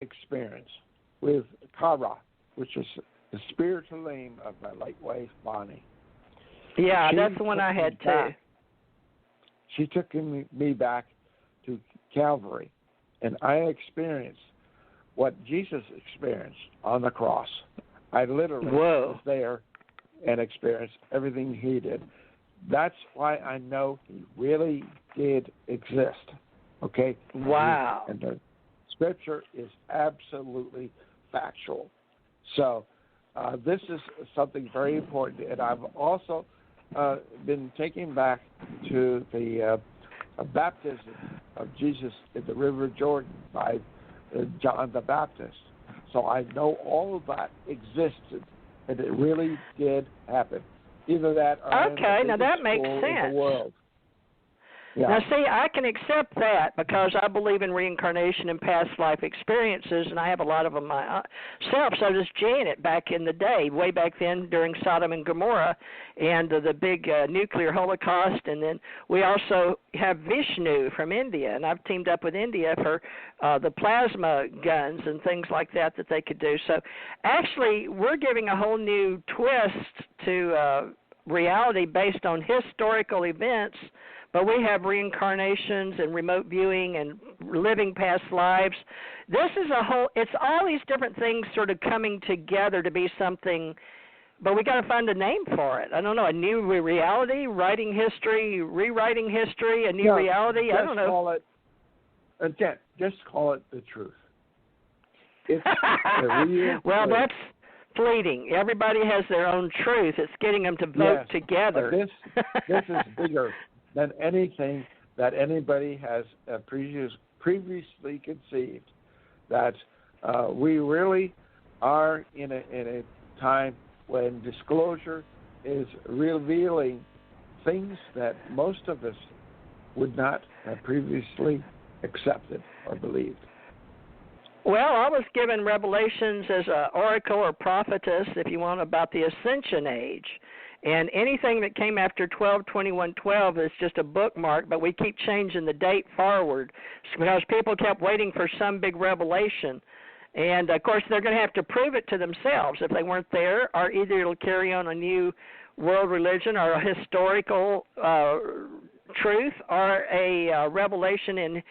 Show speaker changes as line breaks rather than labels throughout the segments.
experience with Kara, which is the spiritual name of my late wife, Bonnie.
Yeah, that's the one I had too.
She took me back to Calvary, and I experienced what Jesus experienced on the cross. I literally was there and experienced everything he did. That's why I know he really did exist. Okay?
Wow.
And the Scripture is absolutely factual. So this is something very important. And I've also been taken back to the baptism of Jesus in the River Jordan by John the Baptist. So I know all of that existed, and it really did happen. Either that or
okay, now that makes sense.
In the world. Yeah.
Now, see, I can accept that because I believe in reincarnation and past life experiences, and I have a lot of them myself. So does Janet back in the day, way back then during Sodom and Gomorrah and the big nuclear holocaust. And then we also have Vishnu from India, and I've teamed up with India for the plasma guns and things like that they could do. So actually, we're giving a whole new twist to reality based on historical events. But we have reincarnations and remote viewing and living past lives. This is it's all these different things sort of coming together to be something, but we got to find a name for it. I don't know, a new reality, writing history, rewriting history, a new reality. I don't know.
Just call it the truth. It's
well, that's fleeting. Everybody has their own truth. It's getting them to vote together.
But this is bigger than anything that anybody has previously conceived. That we really are in a time when disclosure is revealing things that most of us would not have previously accepted or believed.
Well, I was given revelations as an oracle or prophetess, if you want, about the Ascension age. And anything that came after 12/21/12 is just a bookmark, but we keep changing the date forward because people kept waiting for some big revelation. And, of course, they're going to have to prove it to themselves if they weren't there, or either it'll carry on a new world religion or a historical truth or a revelation in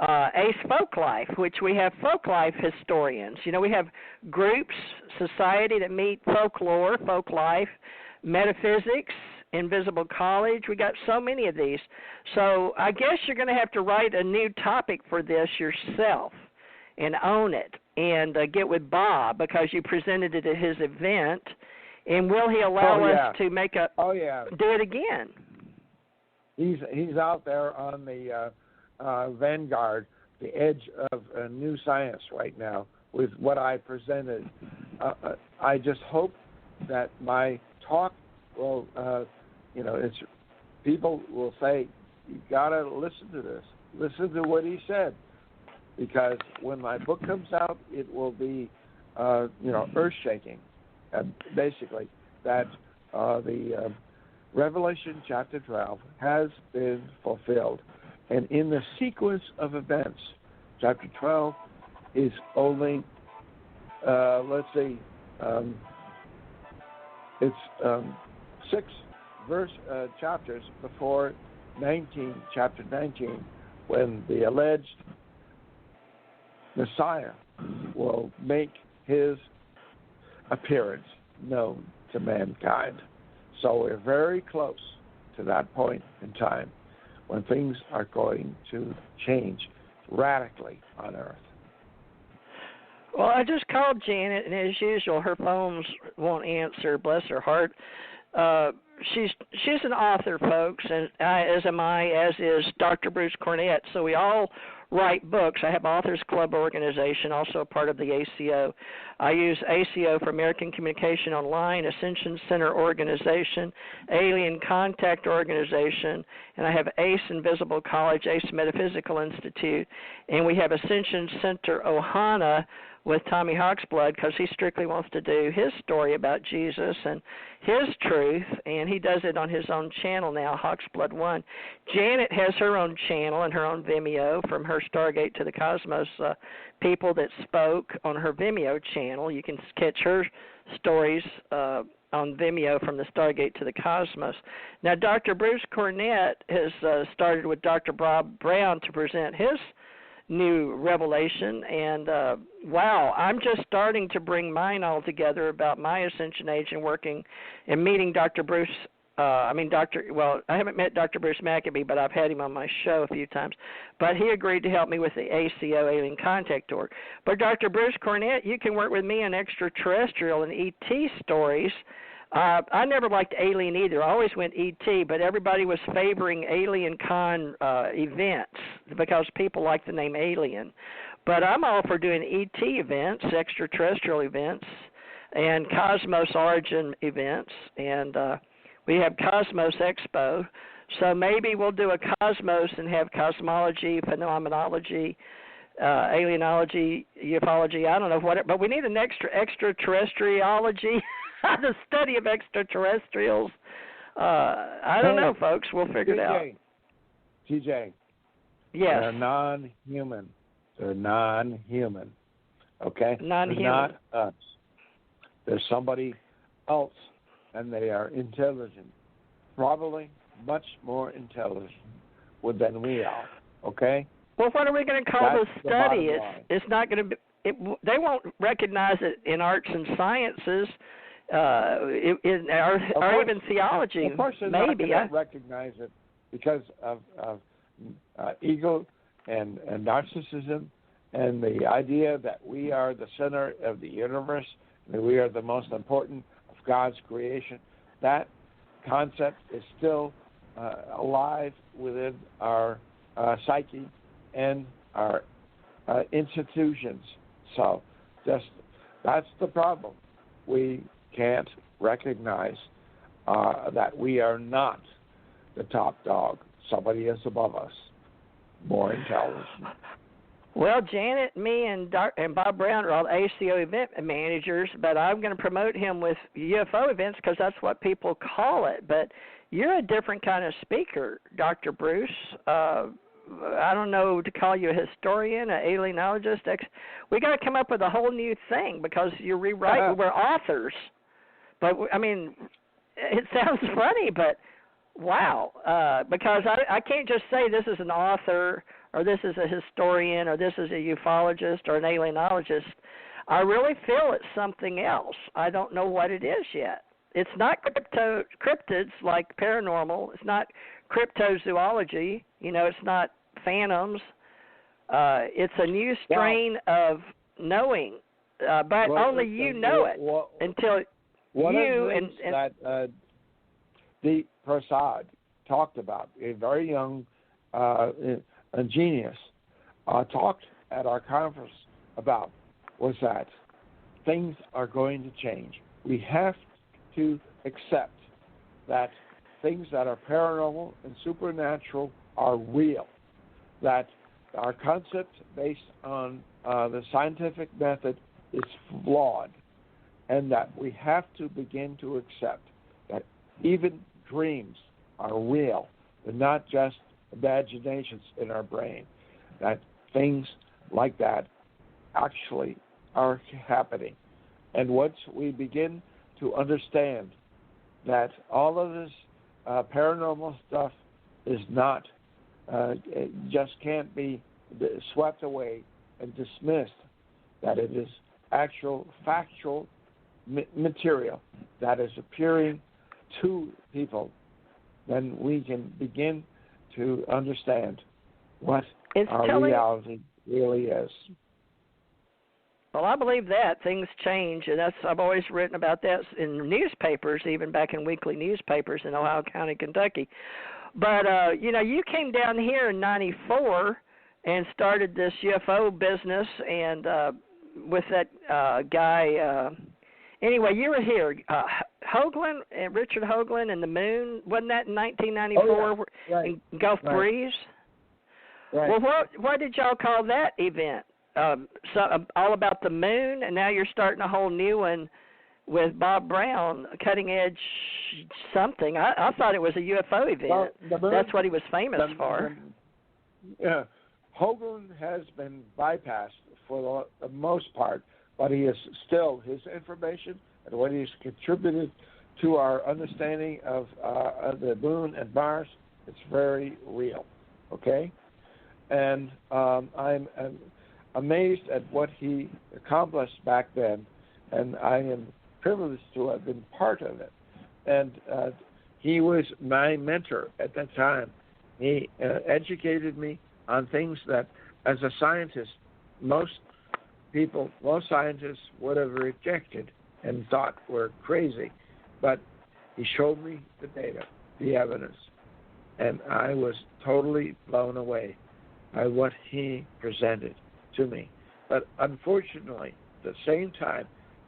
ACE Folklife, which we have folklife historians. You know, we have groups, society that meet folklore, folklife, metaphysics, invisible college. We got so many of these. So I guess you're going to have to write a new topic for this yourself and own it and get with Bob because you presented it at his event. And will he allow us to make do it again?
He's out there on the vanguard, the edge of new science right now with what I presented. I just hope that my talk will, it's people will say, you got to listen to this. Listen to what he said. Because when my book comes out, it will be, earth-shaking. Basically, that the Revelation chapter 12 has been fulfilled. And in the sequence of events, chapter 12 is only, it's 6 chapters before chapter 19, when the alleged Messiah will make his appearance known to mankind. So we're very close to that point in time when things are going to change radically on Earth.
Well, I just called Janet, and as usual, her phones won't answer. Bless her heart. She's an author, folks, and as am I, as is Dr. Bruce Cornet. So we all write books. I have Authors Club Organization, also a part of the ACO. I use ACO for American Communication Online, Ascension Center Organization, Alien Contacte Organization, and I have ACE Invisible College, ACE Metaphysical Institute, and we have Ascension Center Ohana with Tommy Hawksblood because he strictly wants to do his story about Jesus and his truth, and he does it on his own channel now, Hawksblood 1. Janet has her own channel and her own Vimeo from her her Stargate to the Cosmos people that spoke on her Vimeo channel. You can catch her stories on Vimeo from the Stargate to the Cosmos. Now, Dr. Bruce Cornet has started with Dr. Bob Brown to present his new revelation, and wow, I'm just starting to bring mine all together about my Ascension age and working and meeting Dr. Bruce. I haven't met Dr. Bruce Maccabee, but I've had him on my show a few times. But he agreed to help me with the ACO Alien Contacte Org. But Dr. Bruce Cornet, you can work with me on extraterrestrial and ET stories. I never liked Alien either. I always went ET, but everybody was favoring Alien Con events because people like the name Alien. But I'm all for doing ET events, extraterrestrial events, and Cosmos Origin events, and we have Cosmos Expo. So maybe we'll do a Cosmos and have cosmology, phenomenology, alienology, ufology, I don't know what, but we need an extraterrestriology, the study of extraterrestrials. I don't know, folks. We'll figure it out.
TJ.
Yes.
They're non-human. They're non-human. Okay?
Non-human.
They're not us. There's somebody else, and they are intelligent. Probably much more intelligent than we are. Okay?
Well, what are we going to call
That's
the study? It's not going to be. They won't recognize it in arts and sciences, or even theology.
Of course, they're
maybe
not going to recognize it because of ego and narcissism, and the idea that we are the center of the universe, that we are the most important of God's creation. That concept is still alive within our psyche and our institutions. So that's the problem. We can't recognize that we are not the top dog. Somebody is above us, more intelligent.
Well, Janet, me, and Bob Brown are all ACO Event Managers, but I'm going to promote him with UFO events because that's what people call it. But you're a different kind of speaker, Dr. Bruce. I don't know to call you a historian, an alienologist. We got to come up with a whole new thing because you're rewriting. We're authors. But, I mean, it sounds funny, but wow. Because I can't just say this is an author or this is a historian or this is a ufologist or an alienologist. I really feel it's something else. I don't know what it is yet. It's not cryptids like paranormal. It's not cryptozoology. It's not phantoms. It's a new strain of knowing, but only you know it until you and
that Deep Prasad talked about, a very young genius, talked at our conference about was that things are going to change. We have to accept that things that are paranormal and supernatural are real, that our concept based on the scientific method is flawed, and that we have to begin to accept that even dreams are real. They're not just imaginations in our brain, that things like that actually are happening. And once we begin to understand that all of this paranormal stuff is not, it just can't be swept away and dismissed, that it is actual factual material that is appearing to people, then we can begin to understand what our reality really is.
Well, I believe that things change, and I've always written about that in newspapers, even back in weekly newspapers in Ohio County, Kentucky. But you came down here in '94 and started this UFO business, and with that guy. Anyway, you were here, Hoagland, Richard Hoagland, and the Moon. Wasn't that in 1994
right.
in Gulf Breeze?
Right.
Well, what did y'all call that event? All about the moon, and now you're starting a whole new one with Bob Brown, Cutting Edge something. I thought it was a UFO event.
Well,
that's what he was famous for.
Yeah. Hogan has been bypassed for the most part, but he is still, his information and what he's contributed to our understanding of the moon and Mars, it's very real, okay? And I'm amazed at what he accomplished back then, and I am privileged to have been part of it. And he was my mentor at that time. He educated me on things that, as a scientist, most scientists would have rejected and thought were crazy. But he showed me the data, the evidence, and I was totally blown away by what he presented to me. But unfortunately, at the same time,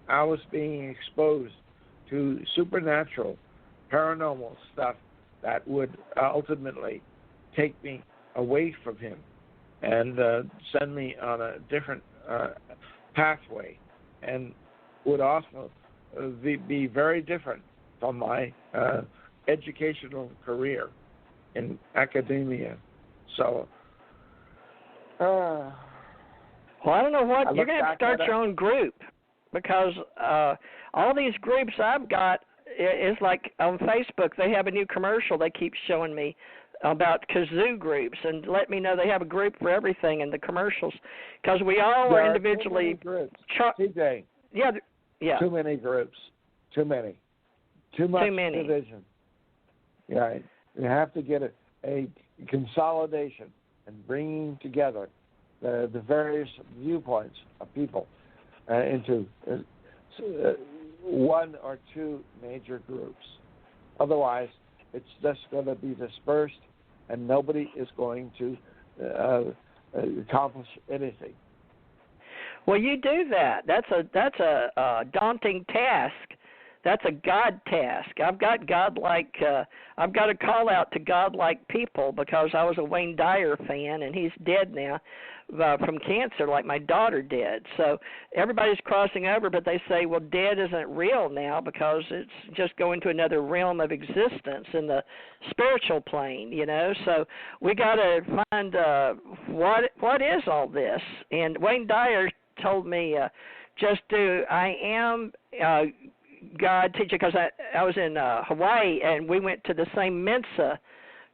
I was being exposed to supernatural, paranormal stuff that would ultimately take me away from him and send me on a different pathway, and would also be very different from my educational career in academia. So,
well, I don't know what, you're going to have to start your own group, because all these groups I've got is like on Facebook, they have a new commercial they keep showing me about kazoo groups and let me know they have a group for everything in the commercials, because we all are individually
groups. TJ.
Yeah.
Too many groups. Too many. Too much division. Yeah. You have to get a consolidation and bringing together the various viewpoints of people into one or two major groups. Otherwise, it's just going to be dispersed, and nobody is going to accomplish anything.
Well, you do that. That's a daunting task. That's a God task. I've got I've got a call out to godlike people, because I was a Wayne Dyer fan, and he's dead now from cancer, like my daughter did. So everybody's crossing over, but they say, well, dead isn't real now because it's just going to another realm of existence in the spiritual plane, you know. So we got to find what is all this. And Wayne Dyer told me, just do I am God teacher, because I was in Hawaii, and we went to the same Mensa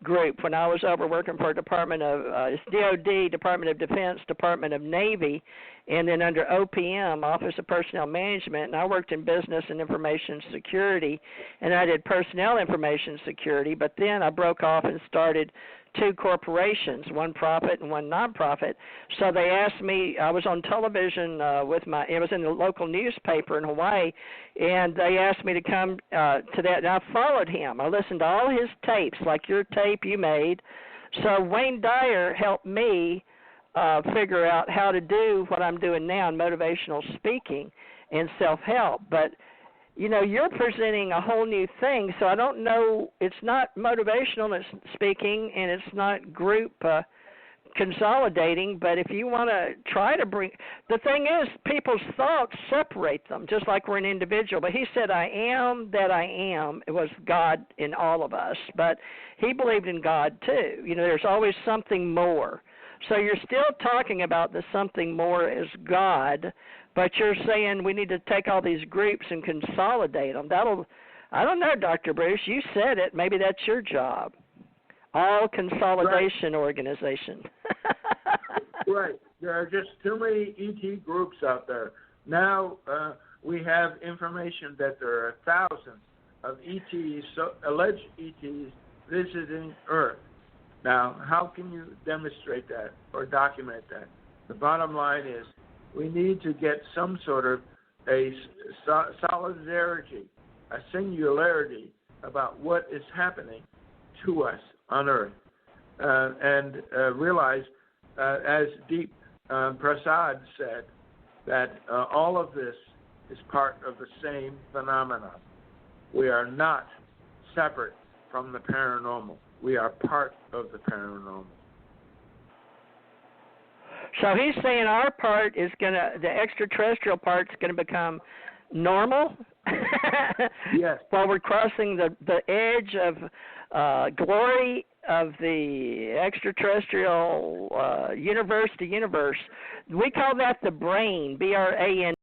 group when I was over working for Department of DOD, Department of Defense, Department of Navy, and then under OPM, Office of Personnel Management, and I worked in business and information security, and I did personnel information security, but then I broke off and started two corporations, one profit and one nonprofit. So they asked me, I was on television it was in the local newspaper in Hawaii, and they asked me to come to that, and I followed him. I listened to all his tapes, like your tape you made. So Wayne Dyer helped me figure out how to do what I'm doing now in motivational speaking and self-help. But you know, you're presenting a whole new thing, so I don't know, it's not motivational speaking, and it's not group consolidating, but if you want to try to bring, the thing is, people's thoughts separate them, just like we're an individual, but he said, I am that I am. It was God in all of us, but he believed in God too. You know, there's always something more. So you're still talking about the something more as God, but you're saying we need to take all these groups and consolidate them. I don't know, Dr. Bruce, you said it. Maybe that's your job. All consolidation organization.
Right. There are just too many ET groups out there. Now we have information that there are thousands of ETs, alleged ETs, visiting Earth. Now, how can you demonstrate that or document that? The bottom line is we need to get some sort of a solidarity, a singularity about what is happening to us on Earth, and realize, as Deep Prasad said, that all of this is part of the same phenomenon. We are not separate from the paranormal. We are part of the paranormal.
So he's saying our part is the extraterrestrial part's going to become normal?
Yes.
While we're crossing the edge of glory the extraterrestrial universe to universe. We call that the brain, brain.